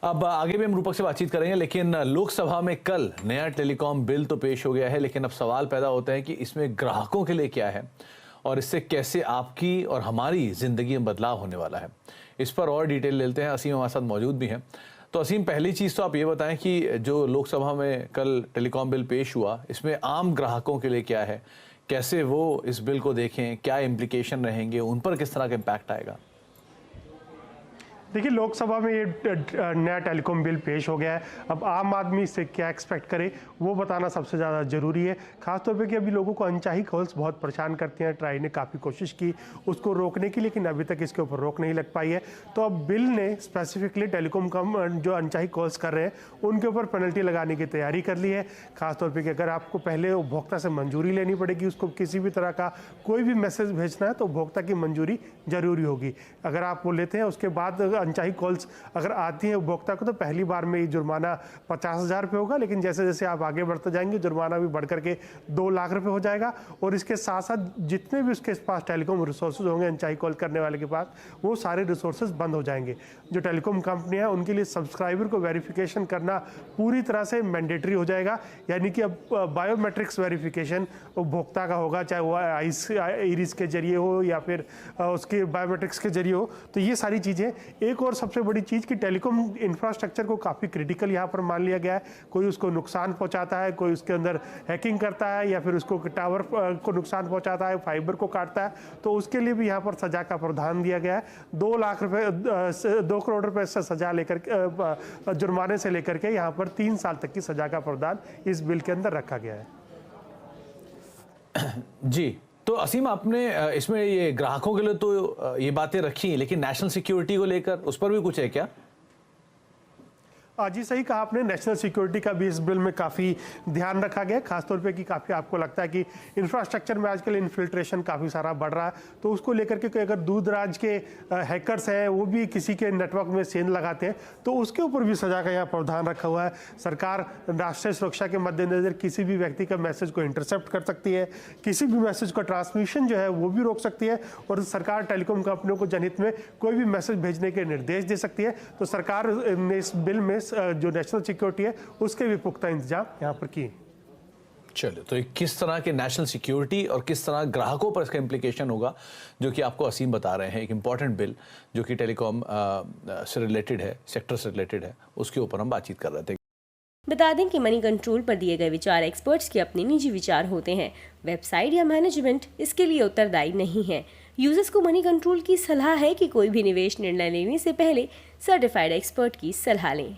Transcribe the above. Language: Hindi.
अब आगे भी हम रूपक से बातचीत करेंगे, लेकिन लोकसभा में कल नया टेलीकॉम बिल तो पेश हो गया है, लेकिन अब सवाल पैदा होता है कि इसमें ग्राहकों के लिए क्या है और इससे कैसे आपकी और हमारी ज़िंदगी में बदलाव होने वाला है। इस पर और डिटेल लेते हैं। असीम हमारे साथ मौजूद भी हैं। तो असीम, पहली चीज़ तो आप ये बताएं कि जो लोकसभा में कल टेलीकॉम बिल पेश हुआ, इसमें आम ग्राहकों के लिए क्या है, कैसे वो इस बिल को देखें, क्या इम्प्लीकेशन रहेंगे, उन पर किस तरह का इम्पैक्ट आएगा? देखिए, लोकसभा में ये नया टेलीकॉम बिल पेश हो गया है। अब आम आदमी इससे क्या एक्सपेक्ट करे वो बताना सबसे ज़्यादा ज़रूरी है। खासतौर पे कि अभी लोगों को अनचाही कॉल्स बहुत परेशान करती हैं। ट्राई ने काफ़ी कोशिश की उसको रोकने की, लेकिन अभी तक इसके ऊपर रोक नहीं लग पाई है। तो अब बिल ने स्पेसिफिकली टेलीकॉम जो अनचाही कॉल्स कर रहे हैं उनके ऊपर पेनल्टी लगाने की तैयारी कर ली है। खासतौर पर कि अगर आपको पहले उपभोक्ता से मंजूरी लेनी पड़ेगी, उसको किसी भी तरह का कोई भी मैसेज भेजना है तो उपभोक्ता की मंजूरी जरूरी होगी। अगर आप वो लेते हैं उसके बाद अनचाही कॉल्स अगर आती है उपभोक्ता को, तो पहली बार में जुर्माना 50,000 रुपये होगा, लेकिन जैसे जैसे आप आगे बढ़ते जाएंगे जुर्माना भी बढ़ करके 2 लाख रुपए हो जाएगा। और इसके साथ साथ जितने भी उसके पास टेलीकॉम रिसोर्सेज होंगे अनचाही कॉल करने वाले के पास, वो सारे रिसोर्सेज बंद हो जाएंगे। जो टेलीकॉम कंपनियां हैं उनके लिए सब्सक्राइबर को वेरिफिकेशन करना पूरी तरह से मैंडेटरी हो जाएगा। यानी कि अब बायोमेट्रिक्स वेरिफिकेशन उपभोक्ता का होगा, चाहे वो आईरिस के जरिए हो या फिर उसके बायोमेट्रिक्स के जरिए हो। तो ये सारी चीज़ें, एक और सबसे बड़ी चीज़ कि टेलीकॉम इंफ्रास्ट्रक्चर को काफ़ी क्रिटिकल यहाँ पर मान लिया गया है। कोई उसको नुकसान पहुँचाता है, कोई उसके अंदर हैकिंग करता है या फिर उसको टावर को नुकसान पहुँचाता है, फाइबर को काटता है, तो उसके लिए भी यहाँ पर सजा का प्रावधान दिया गया है। 2 लाख रुपए 2 करोड़ रुपए से सजा लेकर जुर्माने से लेकर के यहाँ पर 3 साल तक की सजा का प्रावधान इस बिल के अंदर रखा गया है। जी, तो असीम, आपने इसमें ये ग्राहकों के लिए तो ये बातें रखी, लेकिन नेशनल सिक्योरिटी को लेकर उस पर भी कुछ है क्या? जी, सही कहा आपने। नेशनल सिक्योरिटी का भी इस बिल में काफ़ी ध्यान रखा गया है। खासतौर पे कि काफ़ी आपको लगता है कि इंफ्रास्ट्रक्चर में आजकल इन्फिल्ट्रेशन काफ़ी सारा बढ़ रहा है, तो उसको लेकर के अगर दूर दराज के हैकर्स हैं वो भी किसी के नेटवर्क में सेंध लगाते हैं तो उसके ऊपर भी सजा का यहाँ प्रावधान रखा हुआ है। सरकार राष्ट्रीय सुरक्षा के मद्देनजर किसी भी व्यक्ति का मैसेज को इंटरसेप्ट कर सकती है, किसी भी मैसेज का ट्रांसमिशन जो है वो भी रोक सकती है, और सरकार टेलीकॉम कंपनियों को जनहित में कोई भी मैसेज भेजने के निर्देश दे सकती है। तो सरकार ने इस बिल में जो नेशनल सिक्योरिटी है उसके भी पुख्ता इंतजाम यहाँ पर किए। चलिए, तो किस तरह के नेशनल सिक्योरिटी और किस तरह ग्राहकों पर इसका इम्प्लीकेशन होगा, जो कि आपको असीम बता रहे हैं, एक इंपॉर्टेंट बिल जो कि टेलीकॉम से रिलेटेड है, सेक्टर से रिलेटेड है, उसके ऊपर हम बातचीत कर रहे थे। बता दें कि मनी कंट्रोल पर दिए गए विचार एक्सपर्ट्स के अपने निजी विचार होते हैं। वेबसाइट या मैनेजमेंट इसके लिए उत्तरदायी नहीं है। यूजर्स को मनी कंट्रोल की सलाह है कि कोई भी निवेश निर्णय लेने से पहले सर्टिफाइड एक्सपर्ट की सलाह लें।